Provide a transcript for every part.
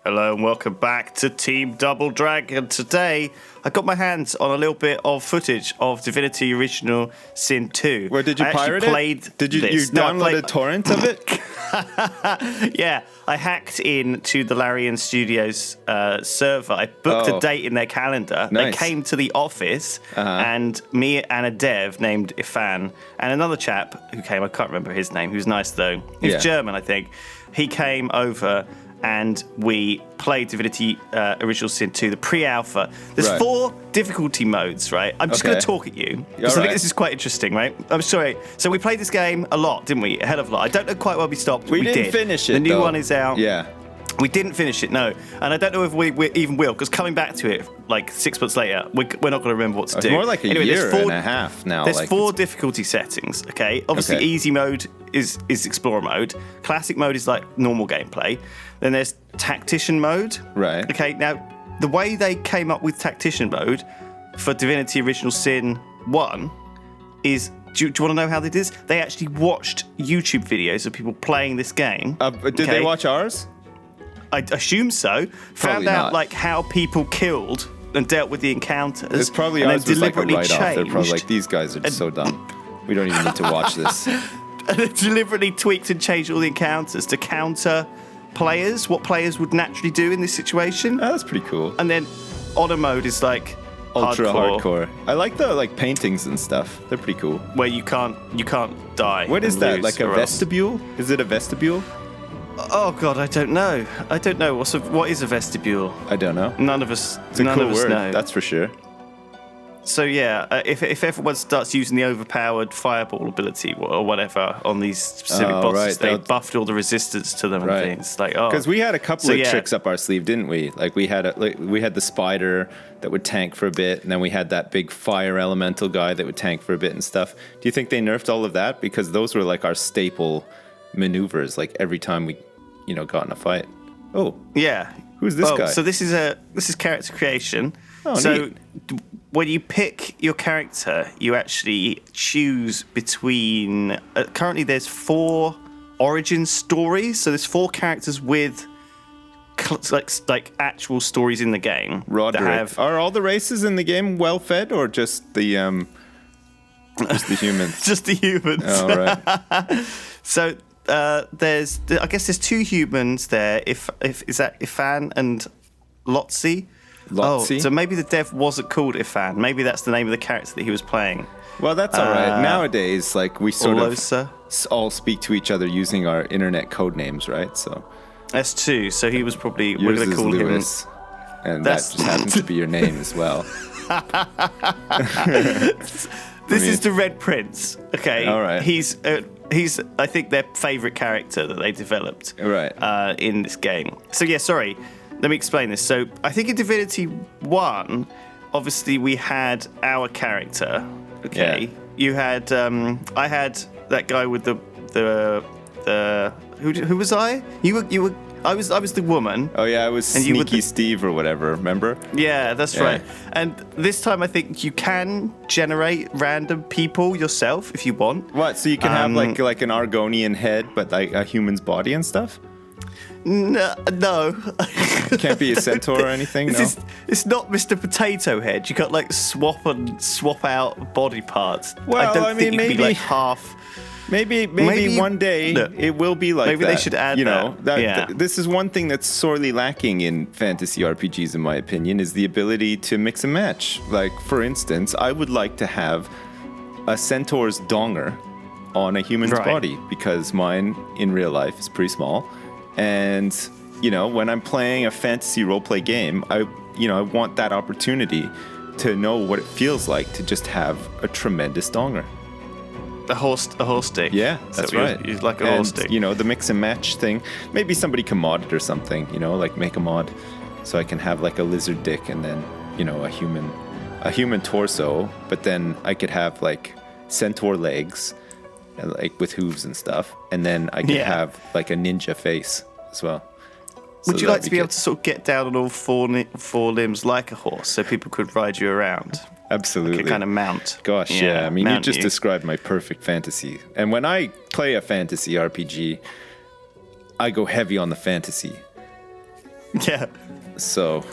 Hello and welcome back to Team Double Dragon. Today, I got my hands on a little bit of footage of Divinity Original Sin 2. Where did you pirate it? Did you download a torrent of it? Yeah, I hacked into the Larian Studios server. I booked a date in their calendar. Nice. They came to the office, and me and a dev named Ifan, and another chap who came, I can't remember his name, he was nice though. He was German, I think. He came over and we played Divinity Original Sin 2, the pre-alpha. There's 4 difficulty modes, right? I'm just going to talk at you, because I think this is quite interesting, right? I'm sorry. So we played this game a lot, didn't we? A hell of a lot. I don't know quite where we stopped. We didn't finish it, The new one is out. Yeah. We didn't finish it, no. And I don't know if we even will, because coming back to it, like 6 months later, we're not going to remember what to do. It's more like a year and a half now. There's 4 difficulty settings, okay? Obviously, easy mode is Explorer mode. Classic mode is like normal gameplay. Then there's Tactician mode. Right. Okay, now, the way they came up with Tactician mode for Divinity Original Sin 1 is... Do you want to know how they did this? They actually watched YouTube videos of people playing this game. Did they watch ours? I assume so. Found out like how people killed and dealt with the encounters. It's probably and ours was like a deliberately write-off. They're probably changed. like, these guys are just so dumb. We don't even need to watch this. And they deliberately tweaked and changed all the encounters to counter players, what players would naturally do in this situation. Oh, that's pretty cool. And then honor mode is like ultra hardcore. I like the like paintings and stuff. They're pretty cool. Where you can't die. What is that? Like a vestibule? Is it a vestibule? Oh God, I don't know. What is a vestibule? I don't know. None of us. It's a none cool of us word. know. That's for sure. So yeah, if everyone starts using the overpowered fireball ability or whatever on these specific bosses, they buffed all the resistance to them and things. Like because we had a couple of tricks up our sleeve, didn't we? Like we had the spider that would tank for a bit, and then we had that big fire elemental guy that would tank for a bit and stuff. Do you think they nerfed all of that because those were like our staple maneuvers? Like every time we, got in a fight. Oh yeah, who's this guy? So this is character creation. Oh, so neat. When you pick your character, you actually choose between. Currently, there's 4 origin stories. So there's 4 characters with like actual stories in the game. Roderick. Are all the races in the game well fed, or just the humans? Just the humans. Oh, right. So I guess there's 2 humans there. If is that Ifan and Lotzi? Oh, so maybe the dev wasn't called Ifan. Maybe that's the name of the character that he was playing. Well, that's all right. Nowadays, like we sort of all speak to each other using our internet code names, right? So that's 2. So he was probably we're going to call Lewis, and that just happens to be your name as well. This is the Red Prince. Okay. All right. He's I think their favorite character that they developed. Right. In this game. So yeah, sorry. Let me explain this. So I think in Divinity 1, obviously we had our character. Okay. Yeah. You had I had that guy with the who was I? You were I was the woman. Oh yeah, I was Sneaky Steve or whatever, remember? Yeah, that's right. And this time I think you can generate random people yourself if you want. What? So you can have like an Argonian head but like a human's body and stuff? No. Can't be a centaur or anything. It's not Mr. Potato Head. You can't like swap out body parts. Well, I don't think maybe be like half. Maybe one day it will be like maybe that. They should add This is one thing that's sorely lacking in fantasy RPGs, in my opinion, is the ability to mix and match. Like, for instance, I would like to have a centaur's donger on a human's body because mine in real life is pretty small. And, when I'm playing a fantasy roleplay game, I want that opportunity to know what it feels like to just have a tremendous donger. A horse dick. Yeah, that's right. You like a horse dick. The mix and match thing. Maybe somebody can mod it or something, like make a mod so I can have like a lizard dick and then, a human torso, but then I could have like centaur legs, like with hooves and stuff, and then I could have like a ninja face as well. Would you like to be able to sort of get down on all 4 limbs like a horse so people could ride you around? Absolutely. Like a kind of mount. Gosh, yeah. I mean, you just described my perfect fantasy. And when I play a fantasy RPG, I go heavy on the fantasy. Yeah. So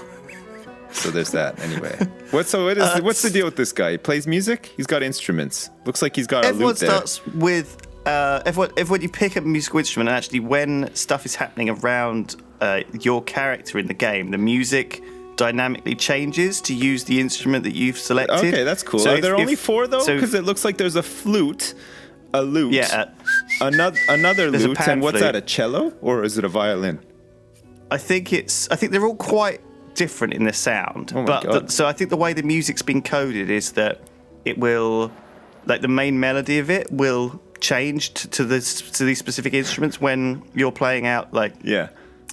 there's that. Anyway, what's the deal with this guy? He plays music. He's got instruments. Looks like he's got a Everyone lute there. starts with everyone. You pick up a musical instrument, and actually, when stuff is happening around your character in the game, the music dynamically changes to use the instrument that you've selected. Okay, that's cool. Are there only 4 though? Because it looks like there's a flute, a lute, another lute, and what's that? A cello, or is it a violin? I think they're all quite different in their sound. Oh my God. So I think the way the music's been coded is that it will, like the main melody of it will change to these specific instruments when you're playing out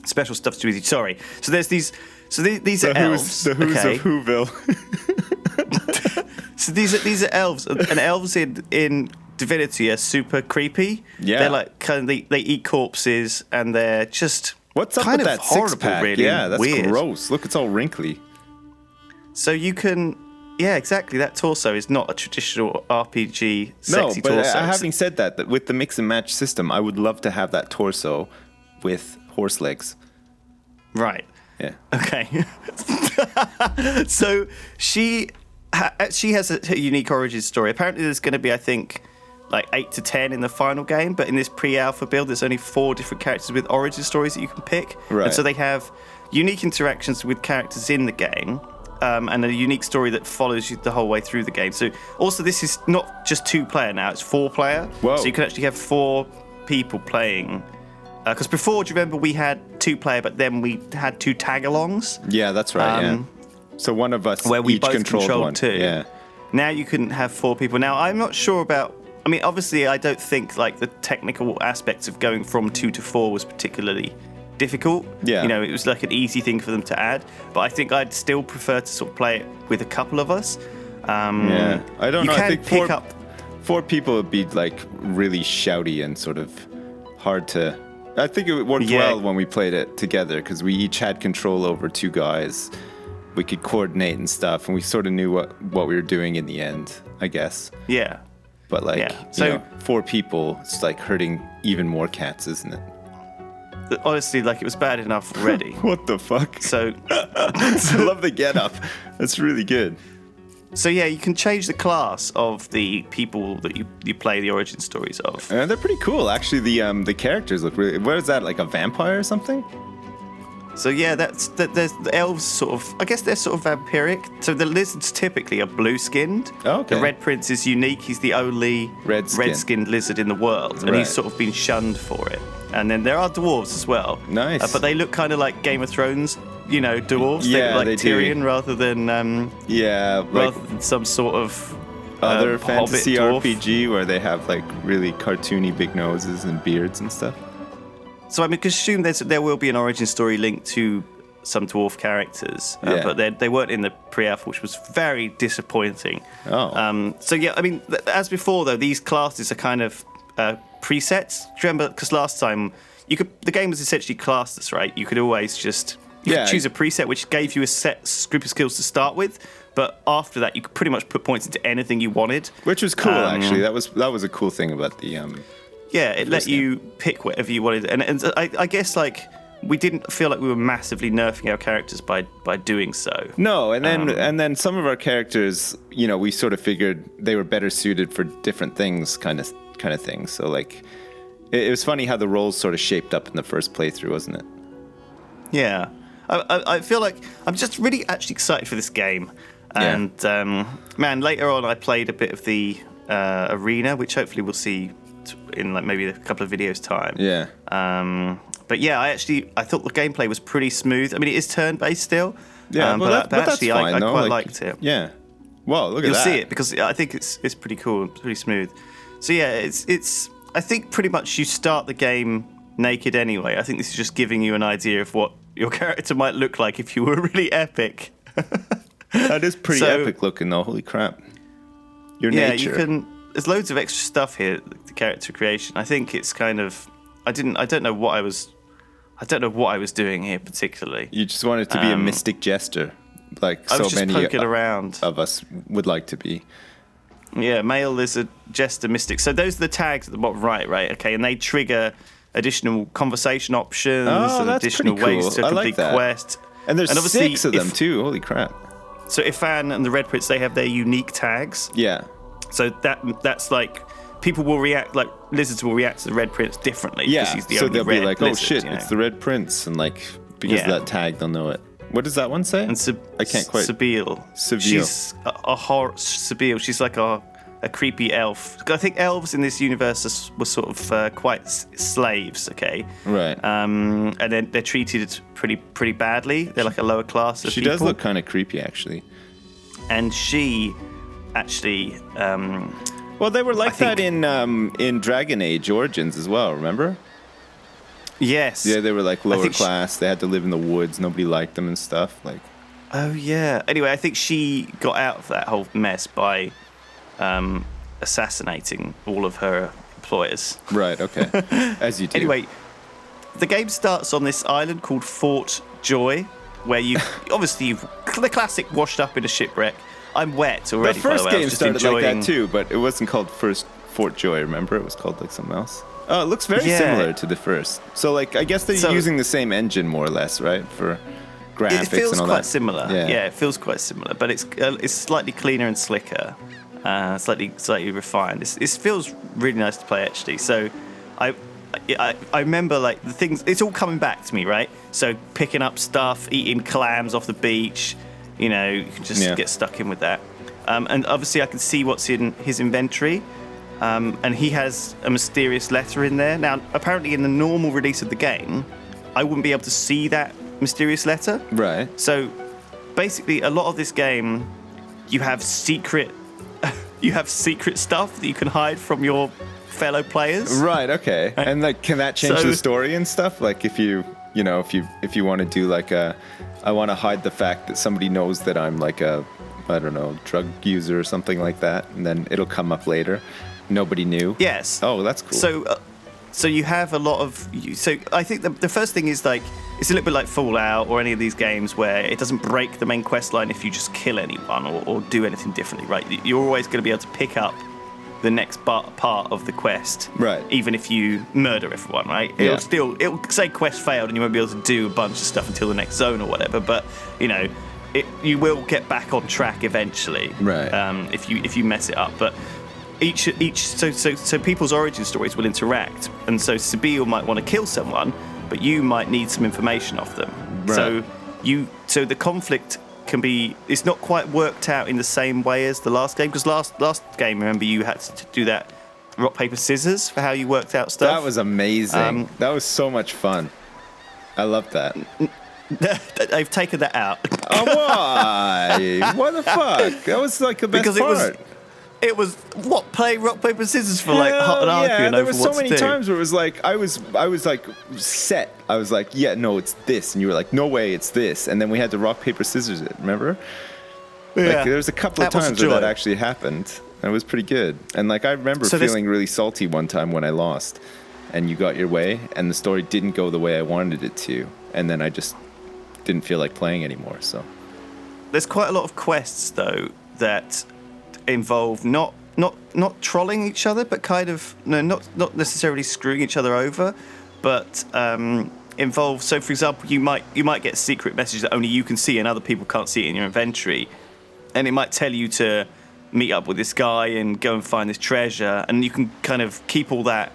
special stuff to do with you. Sorry. So there's these. So these are elves. The Who's of Whoville. So these are elves, and elves in Divinity are super creepy. Yeah. They're like kind of they eat corpses, and they're just what's up kind with of that horrible, six-pack? really. Yeah, that's weird. gross. Look, it's all wrinkly. So you can, yeah, exactly. That torso is not a traditional RPG sexy torso. Having said that, with the mix and match system, I would love to have that torso with horse legs. Right. Yeah. Okay. So she has a unique origin story. Apparently, there's going to be, I think, like 8 to 10 in the final game, but in this pre-alpha build, there's only 4 different characters with origin stories that you can pick. Right. And so they have unique interactions with characters in the game, and a unique story that follows you the whole way through the game. So also, this is not just 2-player now; it's 4-player. Whoa. So you can actually have 4 people playing. Because before, do you remember we had 2-player, but then we had 2 tag-alongs? Yeah, that's right. Yeah. So one of us where we each both controlled one. 2. Yeah. Now you can have 4 people. Now I'm not sure about. I mean, obviously, I don't think like the technical aspects of going from 2 to 4 was particularly difficult. Yeah. You know, it was like an easy thing for them to add. But I think I'd still prefer to sort of play it with a couple of us. Yeah. I don't know. You can I think pick up 4 people would be like really shouty and sort of hard to. I think it worked well when we played it together because we each had control over 2 guys. We could coordinate and stuff, and we sort of knew what we were doing in the end, I guess. Yeah. But like, So, you know, 4 people, it's like hurting even more cats, isn't it? Honestly, like it was bad enough already. What the fuck? So I love the getup. That's really good. So yeah, you can change the class of the people that you play the origin stories of. They're pretty cool, actually. The characters look really. What is that? Like a vampire or something? So yeah, there's the elves sort of. I guess they're sort of vampiric. So the lizards typically are blue-skinned. Oh, okay. The Red Prince is unique. He's the only red-skinned lizard in the world, and he's sort of been shunned for it. And then there are dwarves as well. Nice. But they look kind of like Game of Thrones, you know, dwarves. Yeah, they look like they Tyrion do. rather than like some sort of other fantasy Hobbit dwarf. RPG where they have like really cartoony big noses and beards and stuff. So I mean, because assume there will be an origin story linked to some dwarf characters, but they weren't in the pre-alpha, which was very disappointing. Oh. So yeah, I mean, as before though, these classes are kind of presets. Do you remember? Because last time the game was essentially classless, right? You could always just could choose a preset which gave you a set group of skills to start with, but after that, you could pretty much put points into anything you wanted. Which was cool, actually. That was a cool thing about the. Yeah, it let you pick whatever you wanted, and I guess like we didn't feel like we were massively nerfing our characters by doing so. No, and then some of our characters, you know, we sort of figured they were better suited for different things, kind of thing. So like, it was funny how the roles sort of shaped up in the first playthrough, wasn't it? Yeah, I feel like I'm just really actually excited for this game, and man, later on I played a bit of the arena, which hopefully we'll see in like maybe a couple of videos time. Yeah. But yeah, I thought the gameplay was pretty smooth. I mean, it is turn-based still. Yeah, but actually, that's fine, I though. quite liked it. Yeah. Well, look at You'll that. see it because I think it's pretty cool, pretty smooth. So yeah, it's. I think pretty much you start the game naked anyway. I think this is just giving you an idea of what your character might look like if you were really epic. That is pretty epic looking, though. Holy crap! Your nature. You can. There's loads of extra stuff here. The character creation. I think it's kind of. I don't know what I was doing here particularly. You just wanted to be a mystic jester, like so many of us would like to be. Yeah, male lizard, jester, mystic. So those are the tags at the bottom right? Okay, and they trigger additional conversation options and that's additional pretty ways cool. to I complete like that. quests. And there's obviously 6 of them too. Holy crap. So Ifan and the Red Prince, they have their unique tags. Yeah. So that's like people will react, like lizards will react to the Red Prince differently. Yeah. He's the So only they'll be red like, "Oh lizard, shit, you know? it's the Red Prince," and like because of that tag, they'll know it. What does that one say? And I can't quite. Sebille. She's a horror. Sebille. She's like a creepy elf. I think elves in this universe were sort of quite slaves. Okay. Right. And then they're treated pretty badly. They're like a lower class of she people. does look kind of creepy, actually. And she actually. Well, they were like that in Dragon Age Origins as well. Remember? Yes. Yeah, they were like lower class. They had to live in the woods. Nobody liked them and stuff. Like. Oh yeah. Anyway, I think she got out of that whole mess by assassinating all of her employers. Right. Okay. As you do. Anyway, the game starts on this island called Fort Joy, where you obviously the classic washed up in a shipwreck. I'm wet already. The first by the way. game started like that too, but it wasn't called Fort Joy. Remember, it was called like something else. Oh, it looks very similar to the first. So, like, I guess they're using the same engine more or less, right? For graphics it feels and all quite that. similar. Yeah, it feels quite similar, but it's slightly cleaner and slicker, slightly refined. It feels really nice to play actually. So, I remember like the things. It's all coming back to me, right? So picking up stuff, eating clams off the beach. You know, you can just get stuck in with that. And obviously, I can see what's in his inventory. And he has a mysterious letter in there. Now, apparently in the normal release of the game, I wouldn't be able to see that mysterious letter. Right. So, basically, a lot of this game, you have secret stuff that you can hide from your fellow players. Right, okay. And like, can that change the story and stuff? Like if you want to do like I want to hide the fact that somebody knows that I'm like a, I don't know, drug user or something like that, and then it'll come up later. Nobody knew. Yes. Oh, that's cool. So you have a lot of. So I think the first thing is like it's a little bit like Fallout or any of these games where it doesn't break the main quest line if you just kill anyone or do anything differently, right? You're always going to be able to pick up the next part of the quest, right? Even if you murder everyone, right? Yeah. It'll say quest failed and you won't be able to do a bunch of stuff until the next zone or whatever. But you know, you will get back on track eventually, right? If you mess it up, but. So people's origin stories will interact, and so Sebille might want to kill someone, but you might need some information off them. Right. So the conflict can be. It's not quite worked out in the same way as the last game, because last game, remember, you had to do that rock paper scissors for how you worked out stuff. That was amazing. That was so much fun. I loved that. They've taken that out. Oh, why? What the fuck? That was like the best part. It was play rock paper scissors for like an argument there over was what so many to do. times where it was like I was like set. I was like, yeah, no, it's this, and you were like, no way, it's this, and then we had to rock paper scissors it. Remember? Yeah. Like, there was a couple of times where that actually happened, and it was pretty good. And like I remember feeling really salty one time when I lost, and you got your way, and the story didn't go the way I wanted it to, and then I just didn't feel like playing anymore. So there's quite a lot of quests though that involve not trolling each other, but kind of not necessarily screwing each other over, but involve. So, for example, you might get a secret message that only you can see and other people can't see it in your inventory, and it might tell you to meet up with this guy and go and find this treasure, and you can kind of keep all that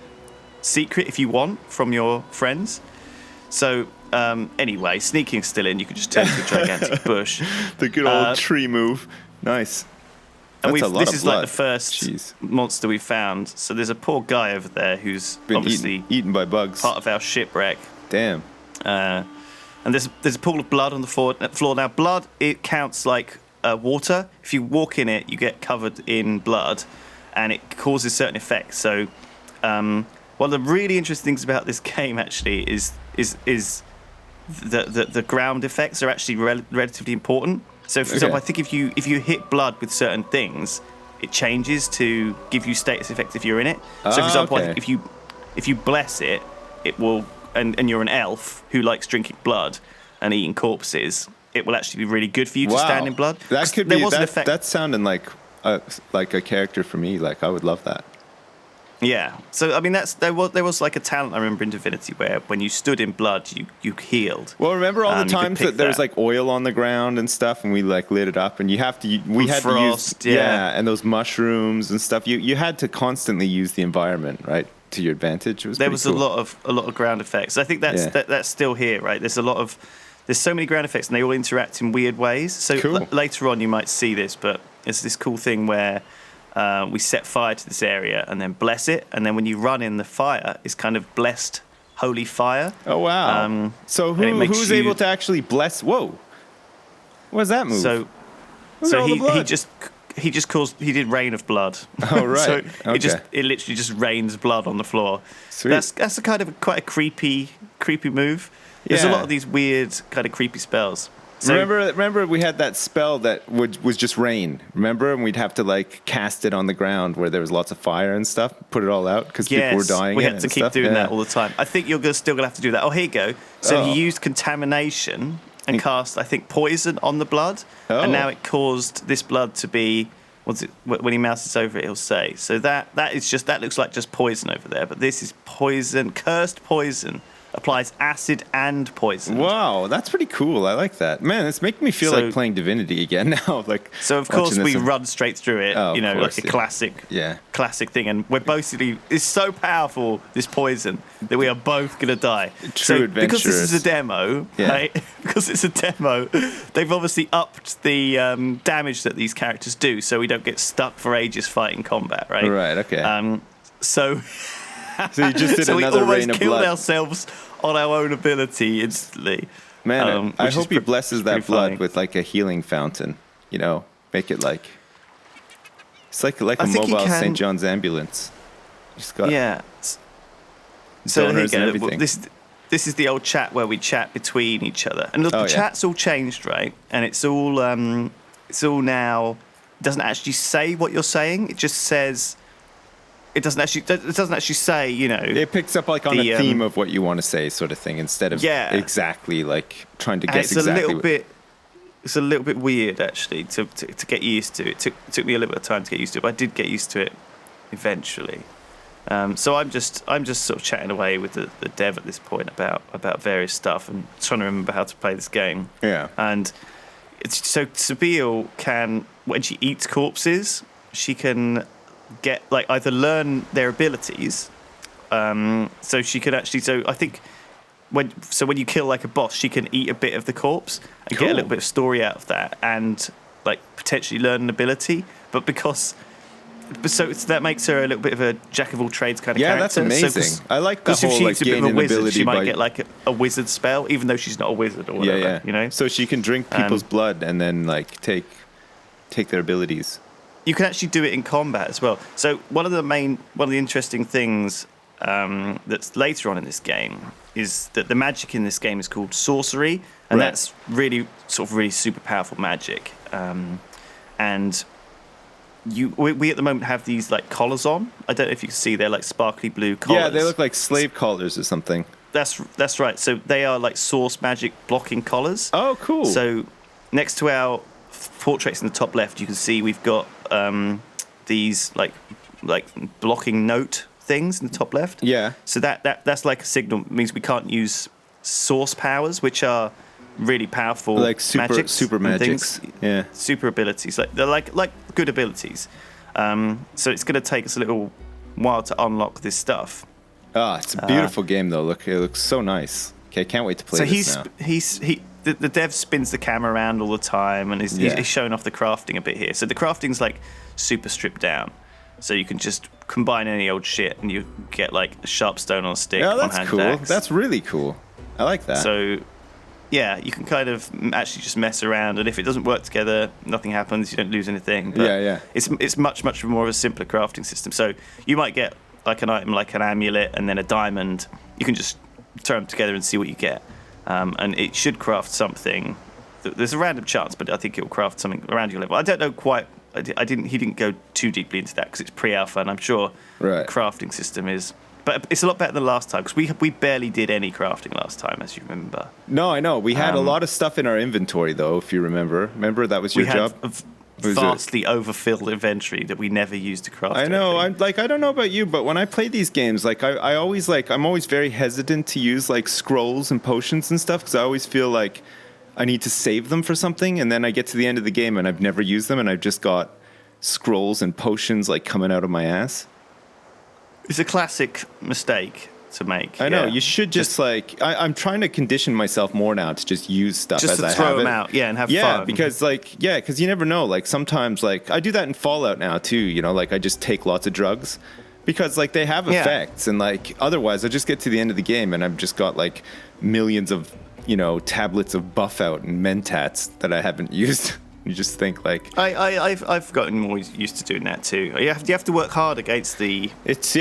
secret if you want from your friends. So. Anyway, sneaking still in, you could just turn into a gigantic bush. The good old tree move. Nice. And this is like the first monster we found. So there's a poor guy over there who's been obviously eaten by bugs. Part of our shipwreck. Damn. And there's a pool of blood on the floor. Now, blood, it counts like water. If you walk in it, you get covered in blood, and it causes certain effects. So one of the really interesting things about this game actually is the ground effects are actually relatively important. So, for example, I think if you hit blood with certain things, it changes to give you status effects if you're in it. So, for example, I think if you bless it, it will, and you're an elf who likes drinking blood and eating corpses, it will actually be really good for you to stand in blood. That could be. That's sounding like a character for me. Like I would love that. Yeah. So I mean, there was like a talent I remember in Divinity where when you stood in blood, you healed. Well, remember all the You could times pick that there's like oil on the ground and stuff, and we like lit it up, and you have to. We had frost, to use and those mushrooms and stuff. You had to constantly use the environment, right, to your advantage. There was cool. a lot of ground effects. I think that's still here, right? There's so many ground effects, and they all interact in weird ways. So later on, you might see this, but it's this cool thing where. We set fire to this area and then bless it, and then when you run in the fire, it's kind of blessed holy fire. Oh wow! So who's able to actually bless? Whoa! What does that move? So he did rain of blood. Oh right. So it literally just rains blood on the floor. Sweet. That's a kind of quite a creepy move. There's a lot of these weird kind of creepy spells. So, remember we had that spell that was just rain. Remember, and we'd have to like cast it on the ground where there was lots of fire and stuff. Put it all out because people were dying. We had to keep doing that all the time. I think you're still gonna have to do that. Oh, here you go. So he used contamination and cast, I think, poison on the blood, and now it caused this blood to be. What's it? When he mouses over it, he'll say. So that looks like just poison over there, but this is poison, cursed poison. Applies acid and poison. Wow, that's pretty cool. I like that. Man, it's making me feel like playing Divinity again now. So of course we run straight through it. Like a classic thing. And we're basically it's so powerful, this poison, that we are both gonna die. True adventurers. Because this is a demo, right? Because it's a demo, they've obviously upped the damage that these characters do, so we don't get stuck for ages fighting combat, right? Right. Okay. So you just did another rain of blood. We almost killed ourselves on our own ability instantly. Man, I hope he blesses that blood with like a healing fountain. You know, make it like it's like a mobile St. John's ambulance. Just got so here you donors go. and everything. This is the old chat where we chat between each other, and look, the chat's all changed, right? And it's all now. It doesn't actually say what you're saying. It just says. It doesn't actually say, you know. It picks up like on a theme of what you want to say, sort of thing, instead of exactly like trying to guess exactly. It's a little bit weird actually to get used to. It took me a little bit of time to get used to it, but I did get used to it eventually. So I'm just sort of chatting away with the dev at this point about various stuff and trying to remember how to play this game. Yeah. And so Sebille can, when she eats corpses, she can get like either learn their abilities, so she could actually. So I think when you kill like a boss, she can eat a bit of the corpse and get a little bit of story out of that, and like potentially learn an ability. But that makes her a little bit of a jack of all trades kind of character. Yeah, that's amazing. I like the whole like gaining ability. She might get like a wizard spell, even though she's not a wizard or whatever. Yeah. You know, so she can drink people's blood and then like take their abilities. You can actually do it in combat as well. So one of the interesting things that's later on in this game is that the magic in this game is called sorcery, and that's really super powerful magic. And we at the moment have these like collars on. I don't know if you can see, they're like sparkly blue collars. Yeah, they look like slave collars or something. That's right. So they are like source magic blocking collars. Oh, cool. So next to our portraits in the top left, you can see we've got these like blocking note things in the top left. Yeah. So that's like a signal. It means we can't use source powers, which are really powerful, like super magics. Yeah. Super abilities. They're like good abilities. So it's going to take us a little while to unlock this stuff. It's a beautiful game though. Look, it looks so nice. Okay, can't wait to play this now. The dev spins the camera around all the time, and he's showing off the crafting a bit here. So the crafting's like super stripped down. So you can just combine any old shit, and you get like a sharp stone on a stick. Oh, that's cool. Axe. That's really cool. I like that. So, yeah, you can kind of actually just mess around, and if it doesn't work together, nothing happens. You don't lose anything. But it's much more of a simpler crafting system. So you might get like an item like an amulet and then a diamond. You can just throw them together and see what you get. And it should craft something. There's a random chance, but I think it will craft something around your level. I don't know quite. He didn't go too deeply into that because it's pre-alpha, and I'm sure the crafting system is. But it's a lot better than last time because we barely did any crafting last time, as you remember. No, I know. We had a lot of stuff in our inventory, though, if you remember. Remember, that was your job? vastly overfilled inventory that we never used to craft. I know. I don't know about you, but when I play these games, like I always I'm always very hesitant to use like scrolls and potions and stuff because I always feel like I need to save them for something, and then I get to the end of the game and I've never used them, and I've just got scrolls and potions like coming out of my ass. It's a classic mistake to make. I know. You should just like I'm trying to condition myself more now to just use stuff just as to I throw have them it. out, and have fun. Yeah, because you never know. Like sometimes, like I do that in Fallout now too. You know, like I just take lots of drugs because like they have effects, and like otherwise I just get to the end of the game and I've just got like millions of tablets of buff out and mentats that I haven't used. You just think like I've gotten more used to doing that too. You have to work hard against the. It's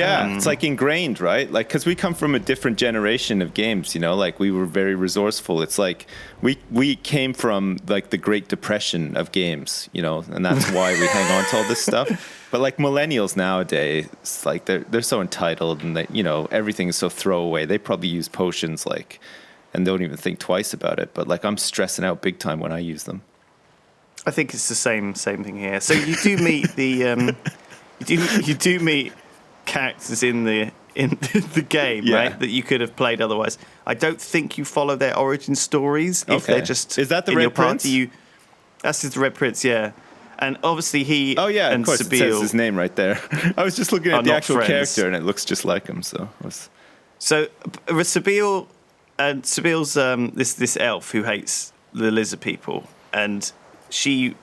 like ingrained, right? Like because we come from a different generation of games, like we were very resourceful. It's like we came from like the Great Depression of games, and that's why we hang on to all this stuff. But like millennials nowadays, it's like they're so entitled, and that everything is so throwaway. They probably use potions and don't even think twice about it. But like I'm stressing out big time when I use them. I think it's the same thing here. So you do meet the you do meet characters in the game, right? That you could have played otherwise. I don't think you follow their origin stories. If they're just is that the in Red your Prince? party, that's just the Red Prince, yeah. And obviously he. Oh yeah, and of course Sebille, it says his name right there. I was just looking at the actual character, and it looks just like him. So Sebille and Sebille's this elf who hates the lizard people, and she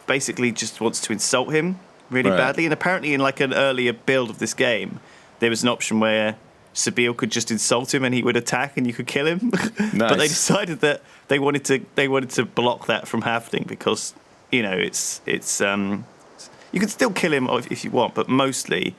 basically just wants to insult him really badly. And apparently in like an earlier build of this game, there was an option where Sebille could just insult him and he would attack and you could kill him. Nice. But they decided that they wanted to block that from happening because it's you can still kill him if you want, but mostly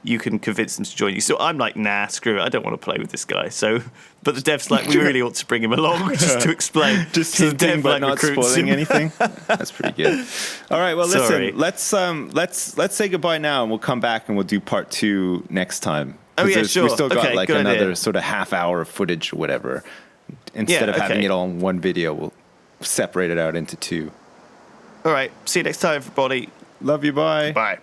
you can convince him to join you. So I'm like, nah, screw it. I don't want to play with this guy. So, but the dev's like, we really ought to bring him along just to explain. Just so the dev but not spoiling anything. That's pretty good. All right. Well, listen. Let's say goodbye now, and we'll come back and we'll do part 2 next time. Oh yeah, sure. We still got like another sort of half hour of footage or whatever. Instead of having it all in one video, we'll separate it out into 2. All right. See you next time, everybody. Love you. Bye. Bye.